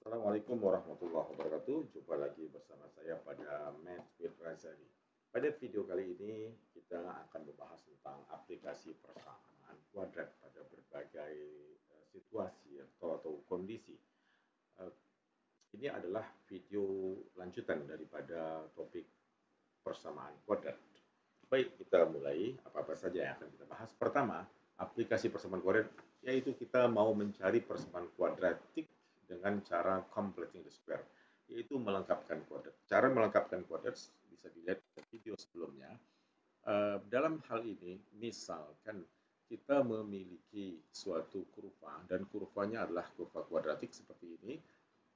Assalamualaikum warahmatullahi wabarakatuh. Jumpa lagi bersama saya pada Math with Razali. Pada video kali ini kita akan membahas tentang aplikasi persamaan kuadrat pada berbagai situasi atau kondisi. Eh, Ini adalah video lanjutan daripada topik persamaan kuadrat. Baik, kita mulai. Apa-apa saja yang akan kita bahas. Pertama, aplikasi persamaan kuadrat, yaitu kita mau mencari persamaan kuadratik dengan cara completing the square, yaitu melengkapkan kuadrat. Cara melengkapkan kuadrat bisa dilihat di video sebelumnya. Dalam hal ini, misalkan kita memiliki suatu kurva dan kurvanya adalah kurva kuadratik seperti ini,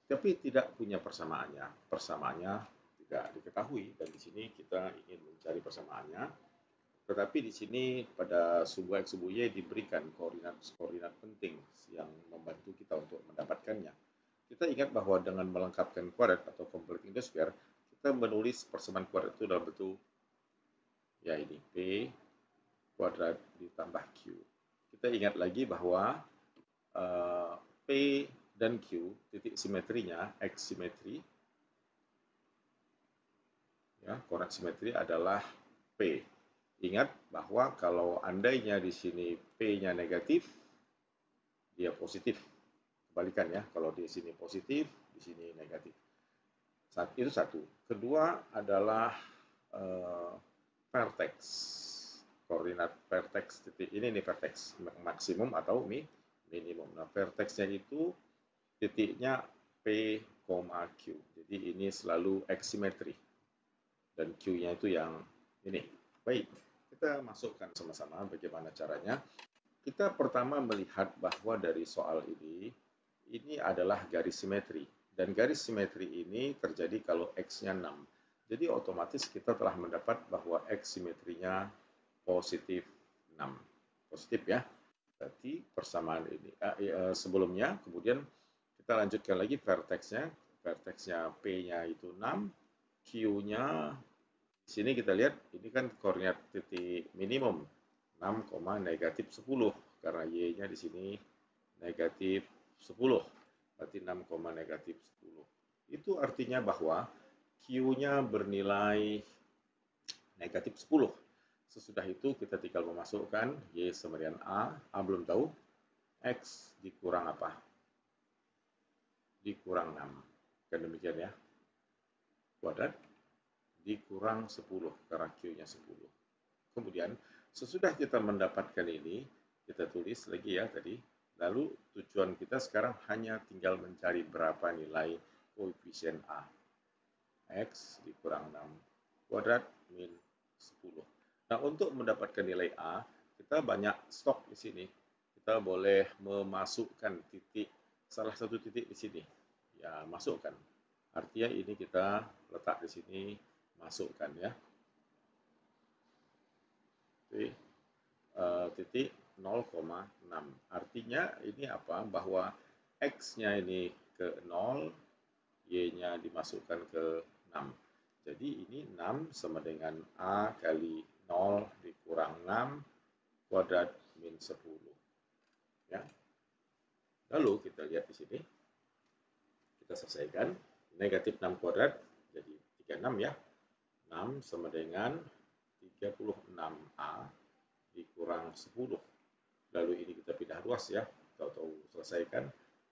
tapi tidak punya persamaannya. Persamaannya tidak diketahui dan di sini kita ingin mencari persamaannya. Tetapi di sini pada sebuah x sebuah y diberikan koordinat penting yang membantu kita untuk mendapatkannya. Kita ingat bahwa dengan melengkapkan kuadrat atau completing the square, kita menulis persamaan kuadrat itu dalam bentuk ya ini P kuadrat ditambah Q. Kita ingat lagi bahwa P dan Q titik simetrinya X simetri, ya, koordinat simetri adalah P. Ingat bahwa kalau andainya di sini P-nya negatif, dia positif. Kebalikan ya, kalau di sini positif, di sini negatif. Itu satu. Kedua adalah vertex. Koordinat vertex titik ini nih vertex maksimum atau minimum. Nah, vertexnya itu titiknya P, Q. Jadi ini selalu X simetri. Dan Q-nya itu yang ini. Baik, kita masukkan sama-sama bagaimana caranya. Kita pertama melihat bahwa dari soal ini adalah garis simetri. Dan garis simetri ini terjadi kalau X-nya 6. Jadi otomatis kita telah mendapat bahwa X simetrinya positif 6. Positif ya. Berarti persamaan ini. Sebelumnya, kemudian kita lanjutkan lagi vertexnya. Vertexnya P-nya itu 6. Q-nya, di sini kita lihat, ini kan koordinat titik minimum. 6, negatif 10. Karena Y-nya di sini negatif 10. Berarti 6, negatif 10. Itu artinya bahwa Q-nya bernilai negatif 10. Sesudah itu kita tinggal memasukkan Y sama dengan A belum tahu, X dikurang apa? Dikurang 6. Kan demikian ya. Kuadrat dikurang 10 karena Q-nya 10. Kemudian sesudah kita mendapatkan ini, kita tulis lagi ya tadi. Lalu tujuan kita sekarang hanya tinggal mencari berapa nilai koefisien A. X dikurang 6 kuadrat min 10. Nah, untuk mendapatkan nilai A, kita banyak stok di sini. Kita boleh memasukkan titik, salah satu titik di sini. Ya, masukkan. Artinya ini kita letak di sini, masukkan ya. Titik 0,6. Artinya ini apa? Bahwa X-nya ini ke 0, Y-nya dimasukkan ke 6. Jadi ini 6 sama dengan A kali 0 dikurang 6 kuadrat min 10. Ya. Lalu kita lihat di sini. Kita selesaikan. Negatif 6 kuadrat jadi 36 ya. 6 sama dengan 36A dikurang 10. Lalu ini kita pindah ruas ya. Tahu-tahu selesaikan.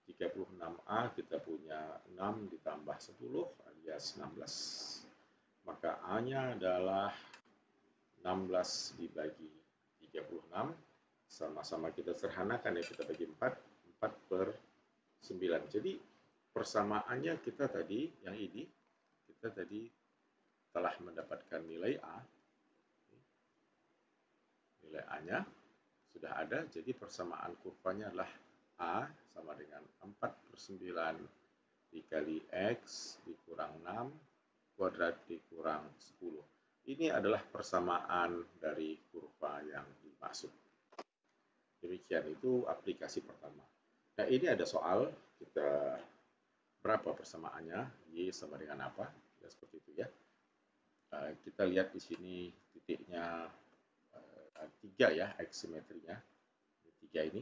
36A kita punya 6 ditambah 10 alias 16. Maka A-nya adalah 16 dibagi 36. Sama-sama kita sederhanakan ya, kita bagi 4. 4/9. Jadi persamaannya kita tadi, yang ini, kita tadi telah mendapatkan nilai A. Nilai A-nya sudah ada, jadi persamaan kurvanya adalah A sama dengan 4/9 dikali X dikurang 6 kuadrat dikurang 10. Ini adalah persamaan dari kurva yang dimaksud. Demikian, itu aplikasi pertama. Nah, ini ada soal, kita berapa persamaannya, Y sama dengan apa, ya seperti itu ya. Kita lihat di sini titiknya 3 ya, X simetrinya. 3 ini,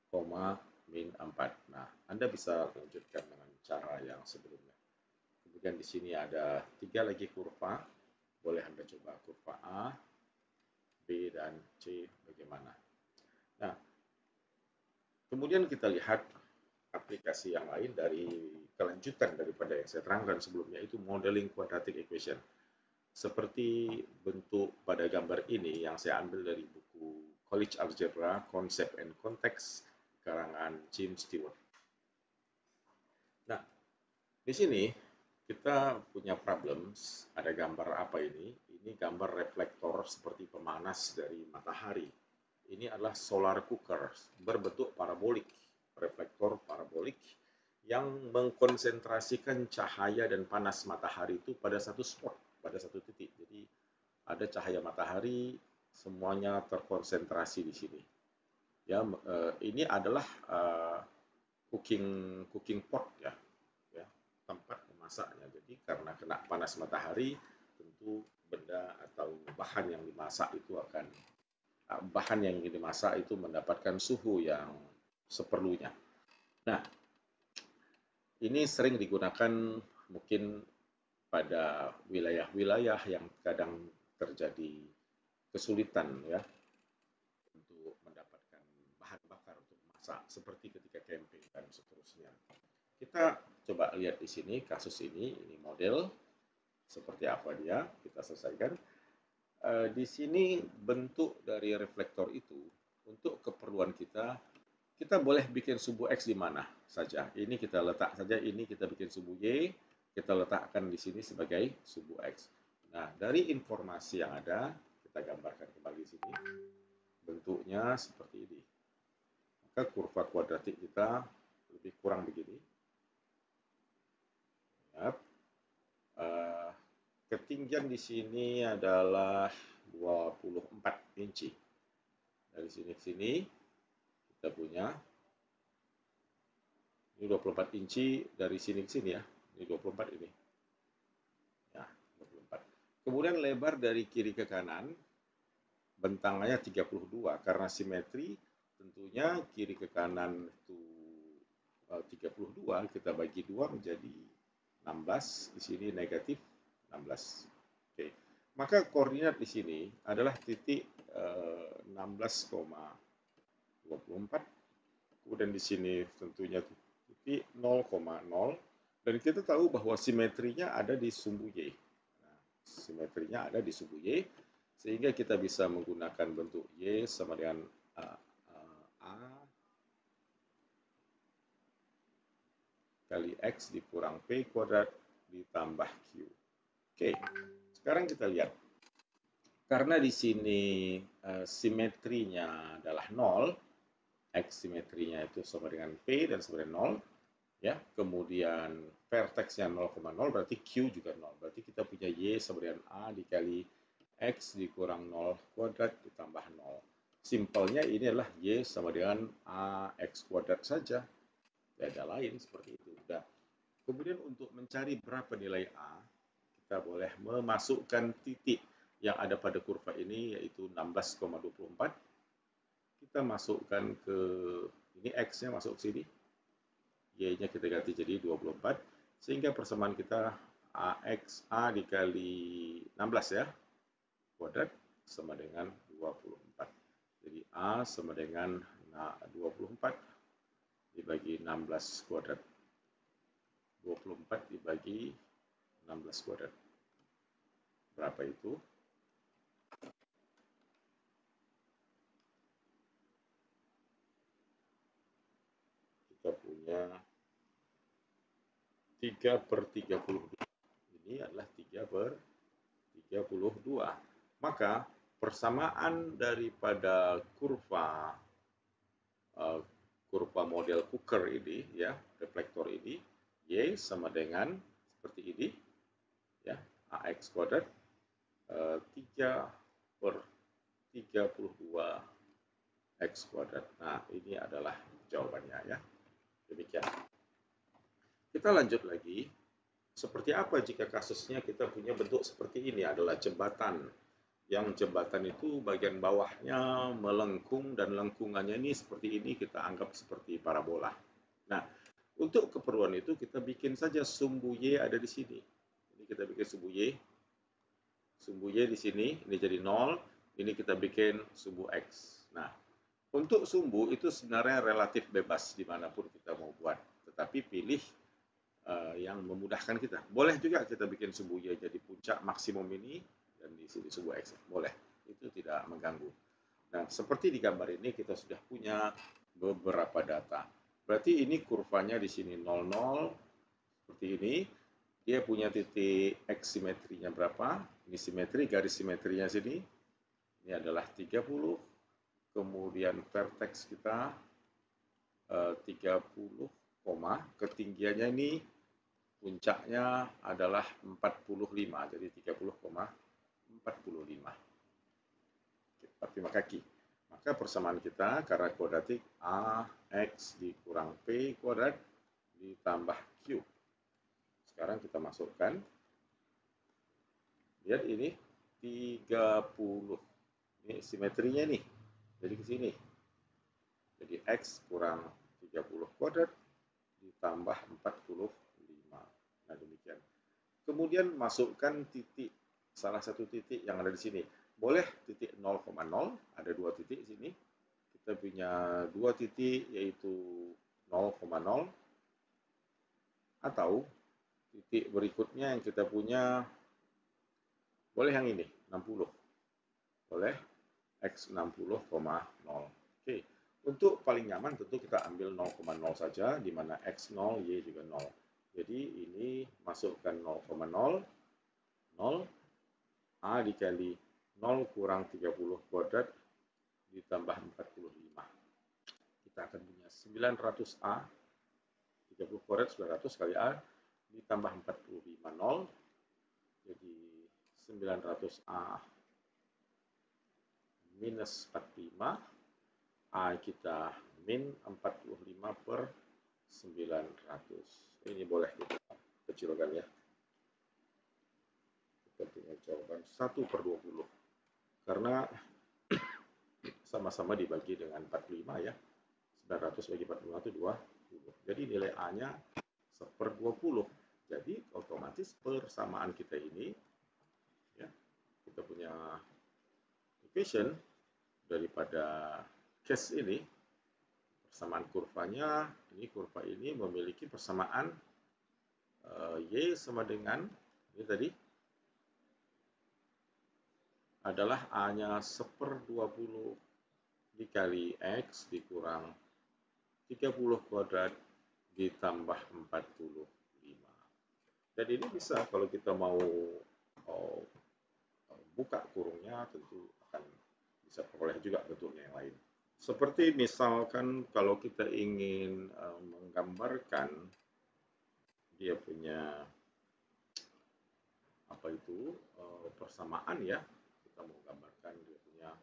koma min 4. Nah, Anda bisa lanjutkan dengan cara yang sebelumnya. Kemudian di sini ada 3 lagi kurva. Boleh Anda coba kurva A, B, dan C bagaimana. Nah, kemudian kita lihat aplikasi yang lain dari kelanjutan daripada yang saya terangkan sebelumnya, itu modeling quadratic equation. Seperti bentuk pada gambar ini yang saya ambil dari buku College Algebra, Concept and Context, karangan James Stewart. Nah, di sini kita punya problems, ada gambar apa ini? Ini gambar reflektor seperti pemanas dari matahari. Ini adalah solar cooker berbentuk parabolik, reflektor parabolik yang mengkonsentrasikan cahaya dan panas matahari itu pada satu spot, pada satu titik. Jadi ada cahaya matahari, semuanya terkonsentrasi di sini. Ya, ini adalah cooking pot ya, tempat memasaknya. Jadi karena kena panas matahari, tentu benda atau bahan yang dimasak itu mendapatkan suhu yang seperlunya. Nah, ini sering digunakan mungkin pada wilayah-wilayah yang kadang terjadi kesulitan ya untuk mendapatkan bahan bakar untuk masak, seperti ketika camping dan seterusnya. Kita coba lihat di sini kasus ini model seperti apa dia, kita selesaikan. Di sini bentuk dari reflektor itu untuk keperluan kita boleh bikin subu X di mana saja. Ini kita letak saja, ini kita bikin subu Y, kita letakkan di sini sebagai subu X. Nah, dari informasi yang ada, kita gambarkan kembali di sini. Bentuknya seperti ini. Maka kurva kuadratik kita lebih kurang begini. Ketinggian di sini adalah 24 inci. Dari sini ke sini kita punya ini 24 inci dari sini ke sini ya. Ini 24 ini. Ya, 24. Kemudian lebar dari kiri ke kanan bentangannya 32 karena simetri, tentunya kiri ke kanan itu 32, kita bagi 2 menjadi 16, di sini negatif 16. Oke. Maka koordinat di sini adalah titik 16,24. Kemudian di sini tentunya titik 0,0. Dan kita tahu bahwa simetrinya ada di sumbu Y. Nah, simetrinya ada di sumbu Y. Sehingga kita bisa menggunakan bentuk Y sama dengan A kali X dikurang P kuadrat ditambah Q. Oke, sekarang kita lihat. Karena di sini simetrinya adalah 0, X simetrinya itu sama dengan P dan sama dengan 0. Ya, kemudian vertexnya 0,0 berarti Q juga 0. Berarti kita punya Y sama dengan A dikali X dikurang 0 kuadrat ditambah 0. Simpelnya ini adalah Y sama dengan AX kuadrat saja. Tidak ada lain seperti itu. Nah, kemudian untuk mencari berapa nilai A, kita boleh memasukkan titik yang ada pada kurva ini, yaitu 16,24. Kita masukkan ke, ini X-nya masuk ke sini. Y-nya kita ganti jadi 24. Sehingga persamaan kita AX, A dikali 16 ya, kuadrat sama dengan 24. Jadi A sama dengan 24 dibagi 16 kuadrat. 24 dibagi 16 kuadrat. Berapa itu? Kita punya 3/32. Ini adalah 3/32. Maka persamaan daripada kurva model cooker ini ya, reflektor ini, Y sama dengan seperti ini ya, AX kuadrat 3/32 X kuadrat. Nah, ini adalah jawabannya ya. Demikian. Kita lanjut lagi. Seperti apa jika kasusnya kita punya bentuk seperti ini, adalah jembatan yang jembatan itu bagian bawahnya melengkung dan lengkungannya ini seperti ini, kita anggap seperti parabola. Nah, untuk keperluan itu kita bikin saja sumbu Y ada di sini. Ini kita bikin sumbu Y. Sumbu Y di sini, ini jadi 0. Ini kita bikin sumbu X. Nah, untuk sumbu itu sebenarnya relatif bebas dimanapun kita mau buat. Tetapi pilih yang memudahkan kita. Boleh juga kita bikin sumbu Y jadi puncak maksimum ini, dan di sini sumbu X. Boleh. Itu tidak mengganggu. Nah, seperti di gambar ini kita sudah punya beberapa data. Berarti ini kurvanya di sini 00, seperti ini. Dia punya titik X simetrinya berapa? Ini simetri, garis simetrinya sini. Ini adalah 30. Kemudian vertex kita 30, ketinggiannya ini puncaknya adalah 45, jadi 30,45. 45 kaki. Maka persamaan kita karena kuadratik AX dikurang P kuadrat ditambah Q. Sekarang kita masukkan. Lihat ini 30. Ini simetrinya nih. Jadi ke sini. Jadi X kurang 30 kuadrat ditambah 45. Nah, demikian. Kemudian masukkan titik, salah satu titik yang ada di sini. Boleh titik 0,0, ada dua titik di sini. Kita punya dua titik, yaitu 0,0. Atau titik berikutnya yang kita punya, boleh yang ini, 60. Boleh, X 60,0. Oke. Untuk paling nyaman tentu kita ambil 0,0 saja, di mana X 0, Y juga 0. Jadi ini masukkan 0,0, 0, A dikali 0 kurang 30 kuadrat ditambah 45. Kita akan punya 900A, 30 kuadrat 900 kali A ditambah 45, 0. Jadi 900A minus 45. A kita min 45 per 900. Ini boleh kita kecilkan ya. Kita punya jawaban 1/20. Karena sama-sama dibagi dengan 45 ya. 900 bagi 45 itu 20. Jadi nilai A-nya 1/20. Jadi otomatis persamaan kita ini, ya, kita punya equation daripada case ini, persamaan kurvanya, ini kurva ini memiliki persamaan Y sama dengan, ini tadi, adalah A-nya 1/20 dikali X dikurang 30 kuadrat ditambah 45. Dan ini bisa kalau kita mau buka kurungnya, tentu akan bisa peroleh juga bentuknya yang lain. Seperti misalkan kalau kita ingin menggambarkan dia punya apa itu persamaan ya, kita mau gambarkan dia punya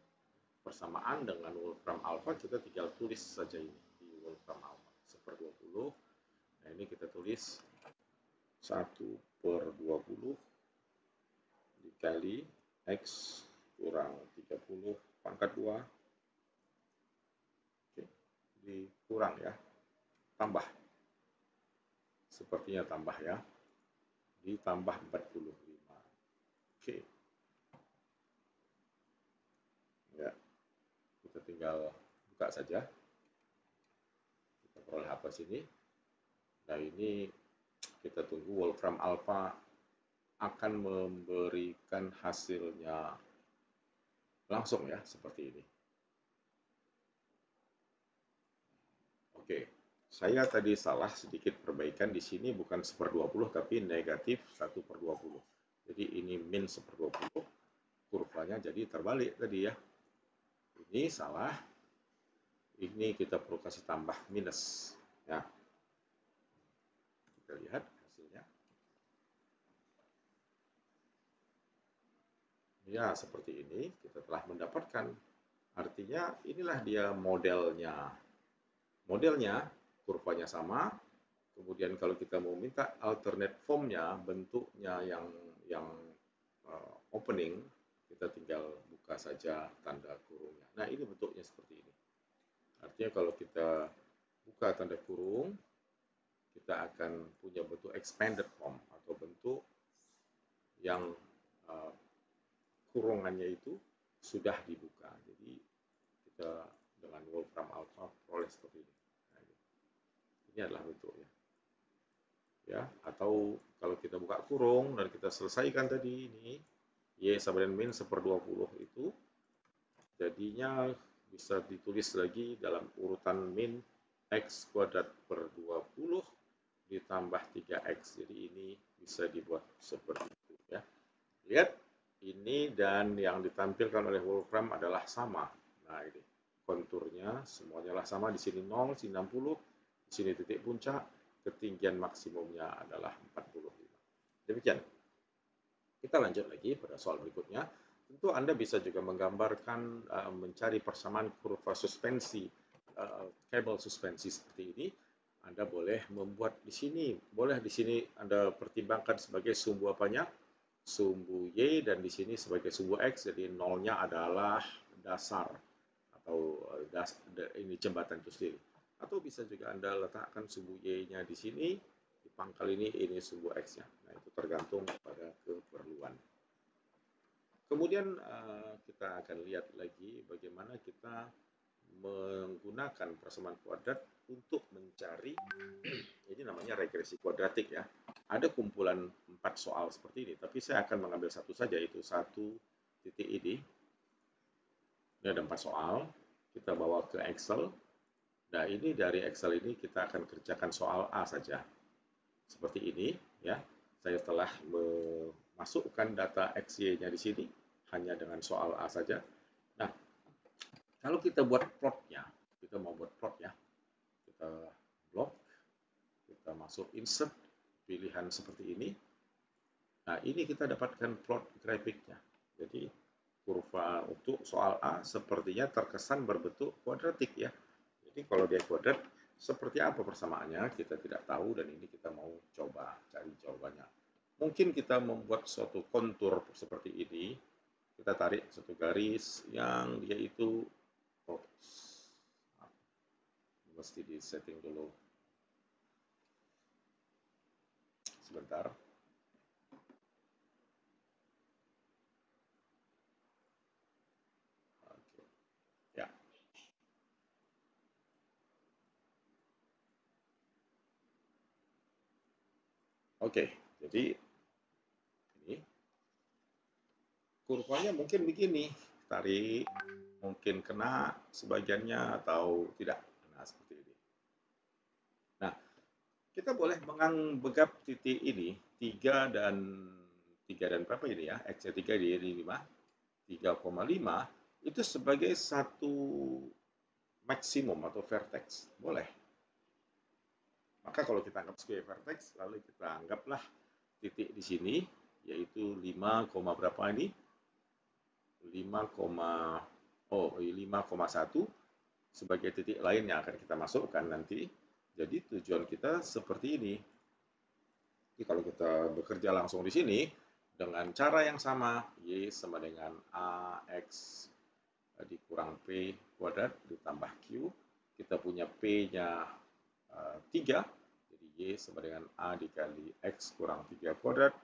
persamaan dengan Wolfram alpha, kita tinggal tulis saja ini di Wolfram alpha 1/20. Nah, ini kita tulis 1/20 dikali X kurang 30 pangkat 2. Oke, dikurang ya, tambah. Sepertinya tambah ya, ditambah 45. Oke. Ya, kita tinggal buka saja. Kita peroleh apa sini. Nah, ini kita tunggu Wolfram alpha akan memberikan hasilnya langsung ya, seperti ini. Oke, saya tadi salah sedikit perbaikan di sini, bukan 1/20 tapi negatif 1/20. Jadi ini min 1/20, kurvanya jadi terbalik tadi ya. Ini salah, ini kita perlu kasih tambah minus ya. Kita lihat hasilnya. Ya, seperti ini kita telah mendapatkan. Artinya inilah dia modelnya. Modelnya, kurvanya sama. Kemudian kalau kita mau minta alternate formnya, bentuknya yang opening, kita tinggal buka saja tanda kurungnya. Nah, ini bentuknya seperti ini. Artinya kalau kita buka tanda kurung, kita akan punya bentuk expanded form atau bentuk yang kurungannya itu sudah dibuka. Jadi kita dengan Wolfram Alpha peroleh seperti ini. Nah, ini adalah bentuknya. Ya, atau kalau kita buka kurung dan kita selesaikan tadi ini, Y sama dengan min 1/20 itu, jadinya bisa ditulis lagi dalam urutan min X kuadrat per 20 ditambah 3X. Jadi ini bisa dibuat seperti itu ya. Lihat, ini dan yang ditampilkan oleh Wolfram adalah sama. Nah, ini konturnya semuanya lah sama. Di sini 0, sini 60, di sini titik puncak, ketinggian maksimumnya adalah 45. Demikian. Kita lanjut lagi pada soal berikutnya. Tentu Anda bisa juga menggambarkan, mencari persamaan kurva suspensi, kabel suspensi seperti ini. Anda boleh membuat di sini, boleh di sini Anda pertimbangkan sebagai sumbu apanya? Sumbu Y, dan di sini sebagai sumbu X, jadi nolnya adalah dasar atau ini jembatan itu sendiri. Atau bisa juga Anda letakkan sumbu Y-nya di sini, di pangkal ini sumbu X-nya. Nah, itu tergantung pada keperluan. Kemudian kita akan lihat lagi bagaimana kita menggunakan persamaan kuadrat untuk mencari, ini namanya regresi kuadratik ya. Ada kumpulan 4 soal seperti ini, tapi saya akan mengambil satu saja, yaitu satu titik ini. Ini ada 4 soal, kita bawa ke Excel. Nah, ini dari Excel ini kita akan kerjakan soal A saja. Seperti ini ya. Saya telah memasukkan data XY-nya di sini hanya dengan soal A saja. Nah, kalau kita buat plotnya, kita mau buat plot ya. Kita blok, kita masuk insert, pilihan seperti ini. Nah, ini kita dapatkan plot grafiknya. Jadi kurva untuk soal A sepertinya terkesan berbentuk kuadratik ya. Jadi kalau dia kuadrat, seperti apa persamaannya kita tidak tahu, dan ini kita mau coba cari jawabannya. Mungkin kita membuat suatu kontur seperti ini. Kita tarik satu garis yang dia itu mesti di setting dulu. Sebentar. Oke. Ya. Oke, jadi ini kurvanya mungkin begini, tarik, mungkin kena sebagiannya atau tidak. Nah, seperti ini. Nah, kita boleh menganggap titik ini 3 dan berapa ini ya? X-nya 3, di 5, 3,5 itu sebagai satu maksimum atau vertex. Boleh. Maka kalau kita anggap sebagai vertex, lalu kita anggaplah titik di sini, yaitu 5, berapa ini? 5,1 sebagai titik lain yang akan kita masukkan nanti. Jadi tujuan kita seperti ini. Jadi kalau kita bekerja langsung di sini, dengan cara yang sama, Y sama dengan AX dikurang P kuadrat ditambah Q. Kita punya P-nya 3, jadi Y sama dengan A dikali X kurang 3 kuadrat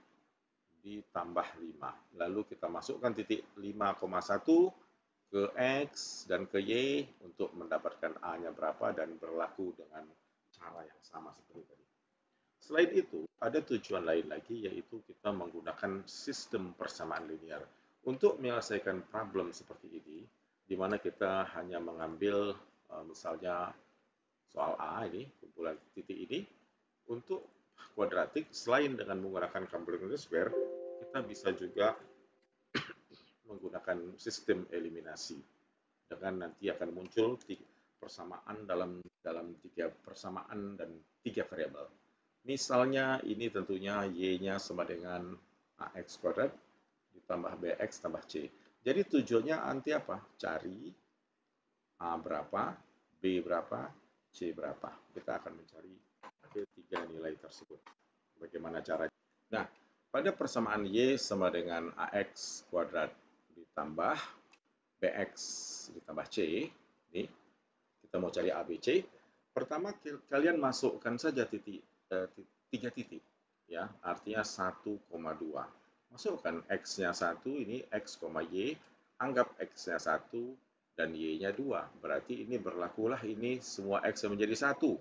ditambah 5. Lalu kita masukkan titik 5,1 ke X dan ke Y untuk mendapatkan A-nya berapa, dan berlaku dengan cara yang sama seperti tadi. Selain itu, ada tujuan lain lagi, yaitu kita menggunakan sistem persamaan linear untuk menyelesaikan problem seperti ini, di mana kita hanya mengambil misalnya soal A ini, kumpulan titik ini, untuk kuadratik, selain dengan menggunakan complementary square, kita bisa juga menggunakan sistem eliminasi, dengan nanti akan muncul persamaan dalam 3 persamaan dan 3 variabel. Misalnya ini tentunya Y-nya sama dengan AX kuadrat ditambah BX tambah C. Jadi tujuannya nanti apa? Cari A berapa, B berapa, C berapa. Kita akan mencari ketiga nilai tersebut. Bagaimana caranya? Nah, pada persamaan Y sama dengan AX kuadrat ditambah BX ditambah C. Ini kita mau cari ABC. Pertama kalian masukkan saja tiga titik, ya, artinya 1,2. Masukkan X-nya 1, ini X, Y, anggap X-nya 1 dan Y-nya 2. Berarti ini berlakulah ini semua X menjadi 1.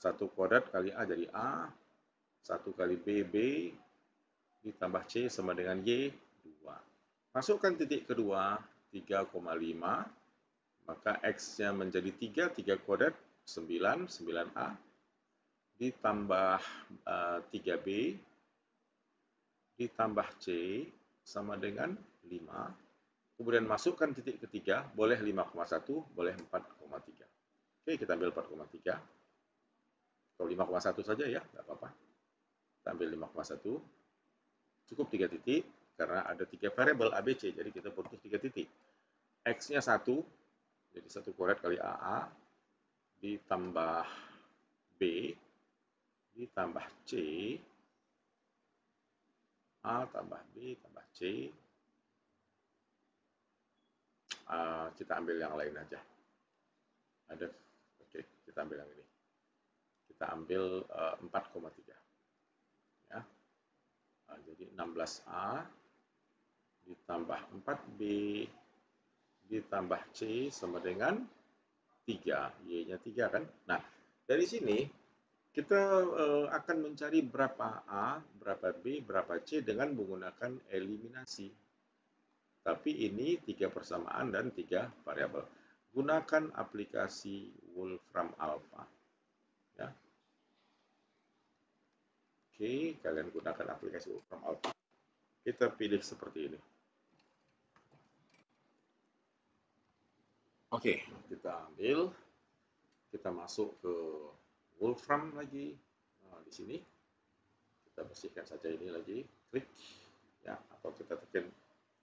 1 kuadrat kali A jadi A, 1 kali B, ditambah C sama dengan Y, 2. Masukkan titik kedua, 3,5, maka X-nya menjadi 3 kuadrat, 9A, ditambah 3B, ditambah C, sama dengan 5. Kemudian masukkan titik ketiga, boleh 5,1, boleh 4,3. Oke, kita ambil 4,3. Atau 5,1 saja ya, nggak apa-apa. Kita ambil 5,1. Cukup 3 titik, karena ada 3 variabel ABC, jadi kita butuh 3 titik. X-nya 1, jadi 1 kuadrat kali AA, ditambah B, ditambah C, A tambah B tambah C. Kita ambil yang lain aja. Oke, kita ambil yang ini. Kita ambil 4,3. Ya. Jadi 16A ditambah 4B ditambah C sama dengan 3. Y-nya 3 kan? Nah, dari sini kita akan mencari berapa A, berapa B, berapa C dengan menggunakan eliminasi. Tapi ini 3 persamaan dan 3 variabel. Gunakan aplikasi Wolfram Alpha. Ya. Oke, kalian gunakan aplikasi Wolfram Alpha. Kita pilih seperti ini. Oke, kita ambil, kita masuk ke Wolfram lagi. Nah, di sini kita bersihkan saja ini lagi, klik, ya, atau kita tekan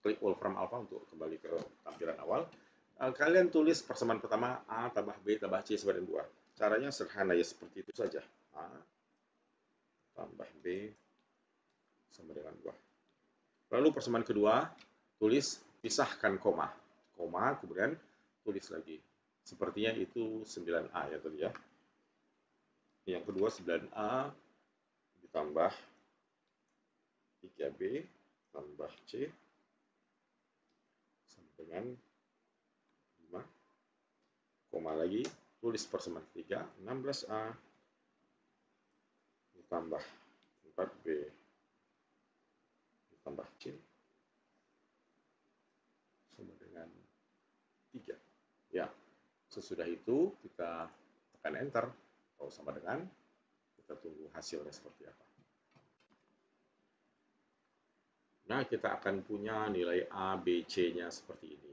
klik Wolfram Alpha untuk kembali ke tampilan awal. Kalian tulis persamaan pertama A tambah B tambah C sama dengan 2. Caranya sederhana ya, seperti itu saja. A tambah B sama dengan 2. Lalu persamaan kedua, tulis pisahkan koma. Koma, kemudian tulis lagi. Sepertinya itu 9A ya tadi ya. Yang kedua 9A ditambah 3B tambah C sama dengan 5. Koma lagi, tulis persamaan ketiga, 16A ditambah 4B ditambah C sama dengan 3. Ya, sesudah itu kita tekan enter atau sama dengan, kita tunggu hasilnya seperti apa. Nah, kita akan punya nilai A, B, C-nya seperti ini.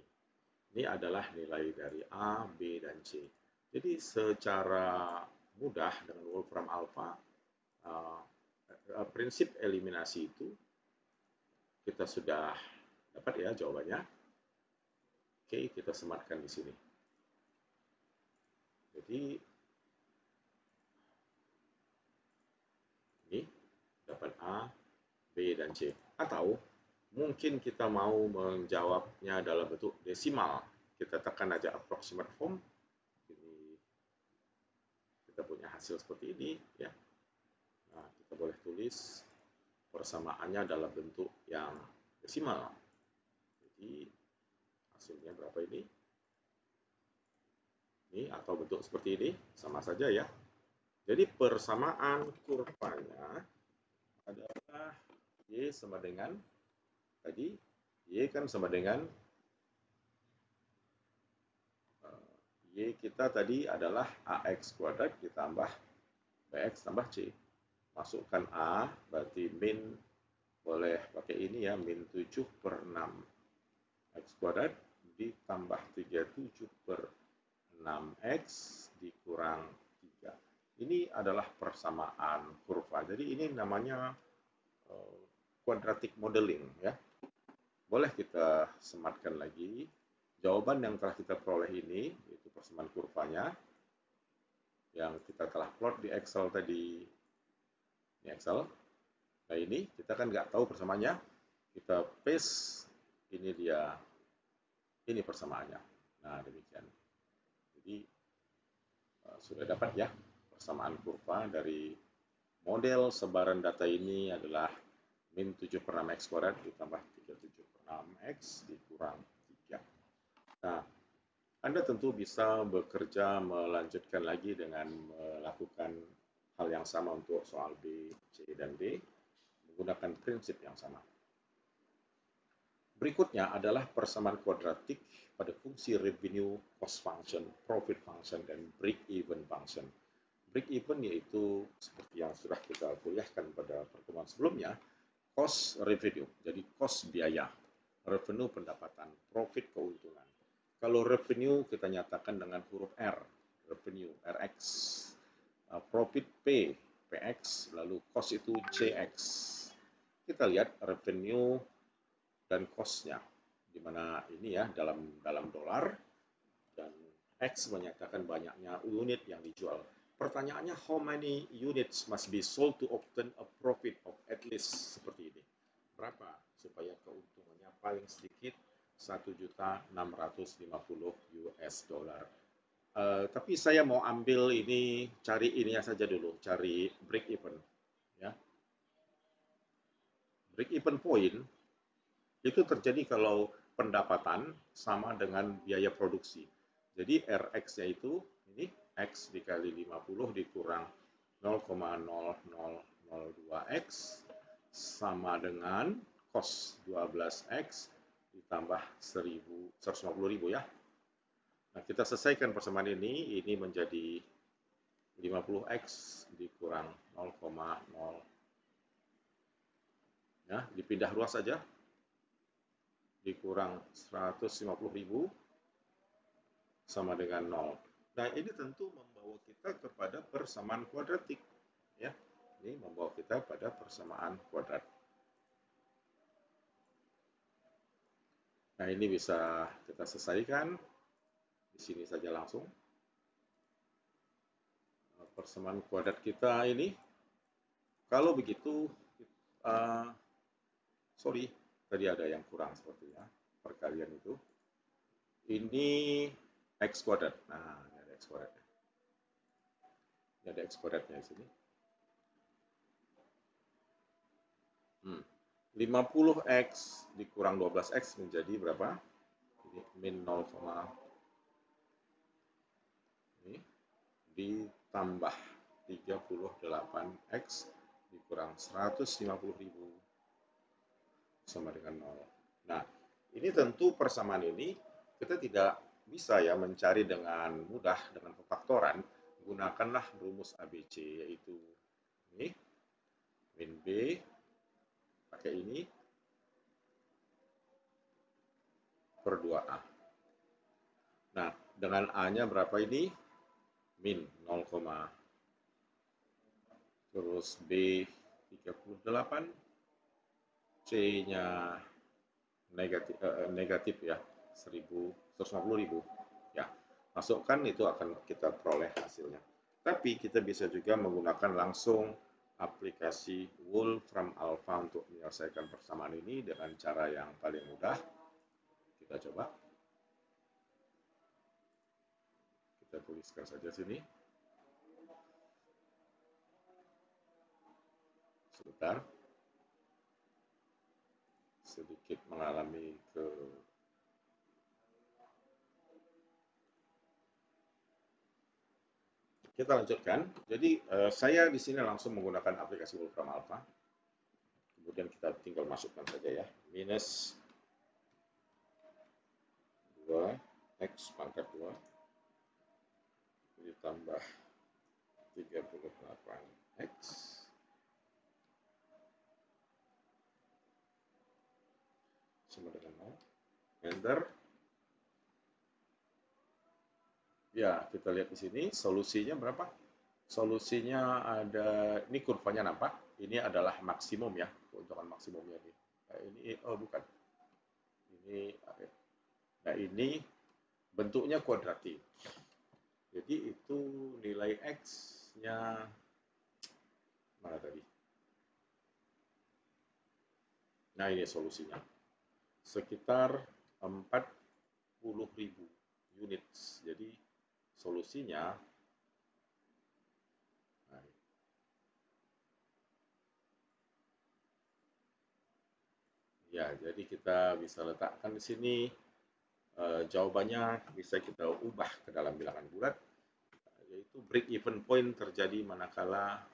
Ini adalah nilai dari A, B, dan C. Jadi secara mudah dengan Wolfram Alpha, prinsip eliminasi itu kita sudah dapat ya jawabannya. Oke, kita sematkan di sini. Jadi ini dapat A, B, dan C. Atau mungkin kita mau menjawabnya dalam bentuk desimal. Kita tekan aja approximate form. Ini kita punya hasil seperti ini ya. Nah, kita boleh tulis persamaannya dalam bentuk yang desimal. Jadi hasilnya berapa ini? Ini atau bentuk seperti ini, sama saja ya. Jadi persamaan kurvanya adalah Y sama dengan, tadi Y kan sama dengan, Y kita tadi adalah AX kuadrat ditambah BX tambah C. Masukkan A, berarti min, boleh pakai ini ya, min 7/6 X kuadrat ditambah 37/6X dikurang 3. Ini adalah persamaan kurva. Jadi ini namanya quadratic modeling ya. Boleh kita sematkan lagi. Jawaban yang telah kita peroleh ini, yaitu persamaan kurvanya, yang kita telah plot di Excel tadi. Ini Excel. Nah ini kita kan nggak tahu persamaannya. Kita paste, ini dia Ini persamaannya. Nah, demikian. Jadi sudah dapat ya persamaan kurva dari model sebaran data ini adalah min 7/6x kuadrat ditambah 37/6x dikurang 3. Nah, Anda tentu bisa bekerja melanjutkan lagi dengan melakukan hal yang sama untuk soal B, C, dan D menggunakan prinsip yang sama. Berikutnya adalah persamaan kuadratik pada fungsi revenue, cost function, profit function, dan break-even function. Break-even yaitu seperti yang sudah kita kuliahkan pada pertemuan sebelumnya, cost revenue, jadi cost biaya, revenue pendapatan, profit keuntungan. Kalau revenue kita nyatakan dengan huruf R, revenue, RX, profit P, PX, lalu cost itu CX. Kita lihat revenue dan cost-nya, di mana ini ya dalam dolar, dan X menyatakan banyaknya unit yang dijual. Pertanyaannya, how many units must be sold to obtain a profit of at least, seperti ini. Berapa supaya keuntungannya paling sedikit 1.650 US dollar. Tapi saya mau ambil ini, cari ininya saja dulu, cari break even. Ya. Break even point itu terjadi kalau pendapatan sama dengan biaya produksi. Jadi RX-nya itu ini X dikali 50 dikurang 0,0002X sama dengan cos 12X ditambah 150.000 ya. Nah, kita selesaikan persamaan ini menjadi 50X dikurang 0,0 ya, dipindah ruas saja, dikurang 150.000 sama dengan 0. Nah, ini tentu membawa kita kepada persamaan kuadratik. Ya, ini membawa kita pada persamaan kuadrat. Nah, ini bisa kita selesaikan. Di sini saja langsung. Persamaan kuadrat kita ini, kalau begitu, sorry, tadi ada yang kurang sepertinya, perkalian itu. Ini X kuadrat. Nah, ini ada X kuadratnya. Ini ada X kuadratnya di sini. 50X dikurang 12X menjadi berapa? Ini min 0, ini ditambah 38X dikurang 150.000 sama dengan 0. Nah, ini tentu persamaan ini kita tidak bisa ya mencari dengan mudah dengan pefaktoran. Gunakanlah rumus ABC, yaitu ini min B pakai ini per 2A. Nah, dengan A-nya berapa ini? Min 0, terus B 38, C-nya negatif ya, 150.000 ya. Masukkan, itu akan kita peroleh hasilnya. Tapi kita bisa juga menggunakan langsung aplikasi Wolfram Alpha untuk menyelesaikan persamaan ini dengan cara yang paling mudah. Kita coba. Kita tuliskan saja sini. Sebentar. Sedikit mengalami Kita lanjutkan. Jadi saya di sini langsung menggunakan aplikasi Wolfram Alpha. Kemudian kita tinggal masukkan saja ya. Minus 2X pangkat 2 ditambah 38X sama dengan 0. Enter. Ya, kita lihat di sini solusinya berapa? Solusinya ada, ini kurvanya nampak. Ini adalah maksimum ya, keuntungan maksimumnya ini. Nah, ini bukan. Nah, ini bentuknya kuadratik. Jadi itu nilai X-nya mana tadi? Nah, ini solusinya. Sekitar 4 unit. Jadi solusinya, ya, jadi kita bisa letakkan di sini jawabannya bisa kita ubah ke dalam bilangan bulat, yaitu break even point terjadi manakala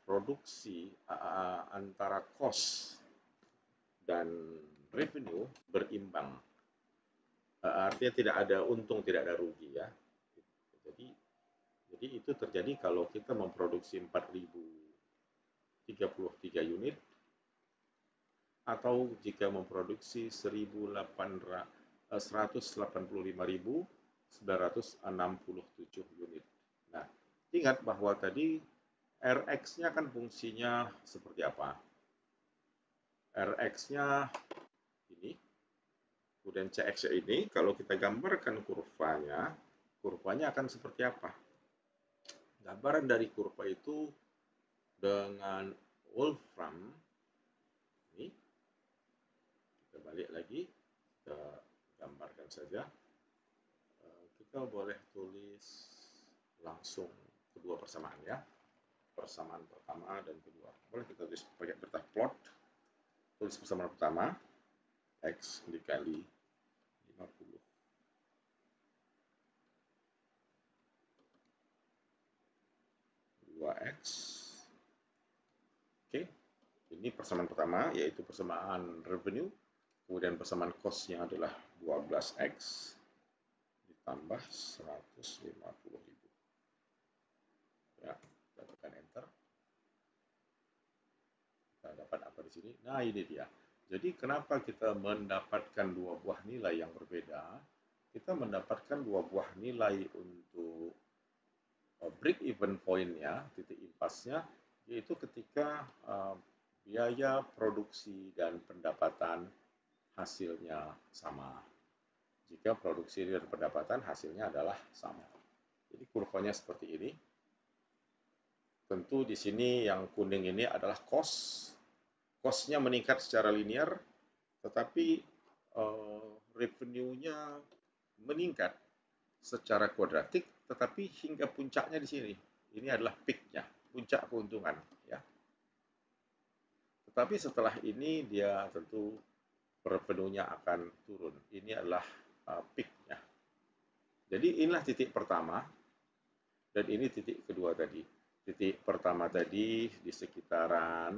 produksi antara cost dan revenue berimbang. Artinya tidak ada untung, tidak ada rugi ya. Jadi itu terjadi kalau kita memproduksi 4.033 unit atau jika memproduksi 185.967 unit. Nah, ingat bahwa tadi Rx-nya kan fungsinya seperti apa? Rx-nya ini, kemudian Cx ini, kalau kita gambarkan kurvanya akan seperti apa? Gambaran dari kurva itu dengan Wolfram, ini, kita balik lagi, kita gambarkan saja. Kita boleh tulis langsung kedua persamaan ya. Persamaan pertama dan kedua. Boleh kita tulis pakai peta plot. Tulis persamaan pertama, X dikali 50. X. Oke, ini persamaan pertama, yaitu persamaan revenue. Kemudian persamaan cost-nya adalah 12X ditambah 150.000. Ya, kita tekan enter. Kita dapat apa di sini? Nah, ini dia. Jadi kenapa kita mendapatkan dua buah nilai yang berbeda? Kita mendapatkan dua buah nilai untuk break even point-nya, titik impasnya, yaitu ketika biaya produksi dan pendapatan hasilnya sama. Jika produksi dan pendapatan hasilnya adalah sama. Jadi kurvanya seperti ini. Tentu di sini yang kuning ini adalah cost. Cost-nya meningkat secara linear, tetapi revenue-nya meningkat secara kuadratik, tetapi hingga puncaknya di sini. Ini adalah peak-nya, puncak keuntungan. Ya. Tetapi setelah ini dia tentu revenue-nya akan turun. Ini adalah peak-nya. Jadi inilah titik pertama, dan ini titik kedua tadi. Titik pertama tadi di sekitaran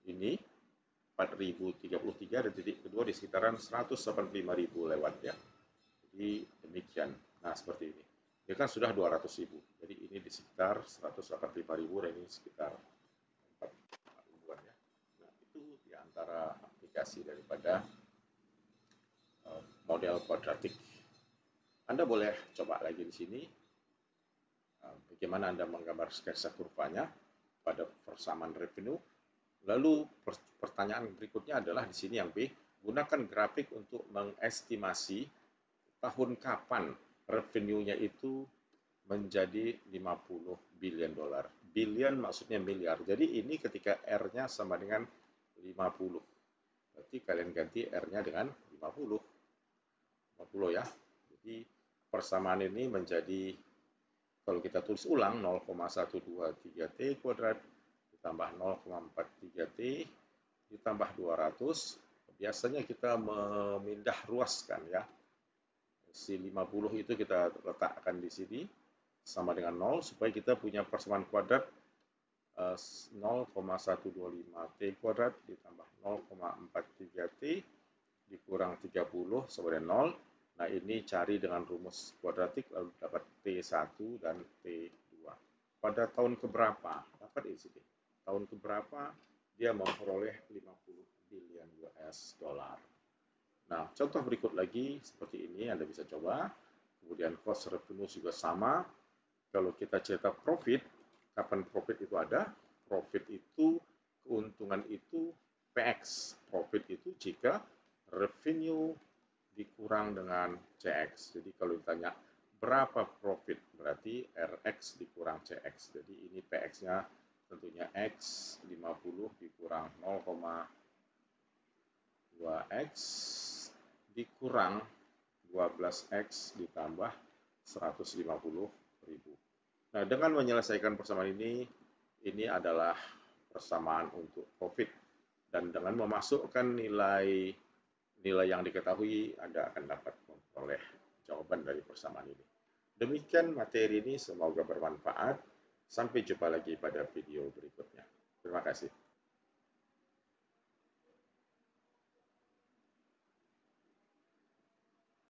ini 4.033 dan titik kedua di sekitaran 185.000 lewat ya. Jadi demikian. Nah, seperti ini. Ini kan sudah 200.000. Jadi ini di sekitar 185.000 dan ini sekitar 4.000-an ya. Nah, itu di antara aplikasi daripada model kuadratik. Anda boleh coba lagi di sini. Bagaimana Anda menggambar sketsa kurvanya pada persamaan revenue. Lalu pertanyaan berikutnya adalah di sini yang B, gunakan grafik untuk mengestimasi tahun kapan revenue-nya itu menjadi 50 billion dolar. Billion maksudnya miliar. Jadi ini ketika R-nya sama dengan 50. Berarti kalian ganti R-nya dengan 50. 50 ya. Jadi persamaan ini menjadi, kalau kita tulis ulang, 0,123T kuadrat ditambah 0,43T ditambah 200. Biasanya kita memindah ruaskan ya. Si 50 itu kita letakkan di sini sama dengan 0 supaya kita punya persamaan kuadrat 0,125T kuadrat ditambah 0,43T dikurang 30 sama dengan 0. Nah, ini cari dengan rumus kuadratik lalu dapat T1 dan T2. Pada tahun keberapa? Dapat di sini. Tahun keberapa dia memperoleh 50 billion US dollar. Nah, contoh berikut lagi seperti ini Anda bisa coba. Kemudian cost revenue juga sama. Kalau kita cetak profit, kapan profit itu ada? Profit itu, keuntungan itu PX. Profit itu jika revenue dikurang dengan CX. Jadi kalau ditanya berapa profit, berarti RX dikurang CX. Jadi ini PX-nya tentunya X 50 dikurang 0,2X dikurang 12X ditambah 150.000. Nah, dengan menyelesaikan persamaan ini adalah persamaan untuk profit. Dan dengan memasukkan nilai yang diketahui, Anda akan dapat memperoleh jawaban dari persamaan ini. Demikian materi ini, semoga bermanfaat. Sampai jumpa lagi pada video berikutnya. Terima kasih.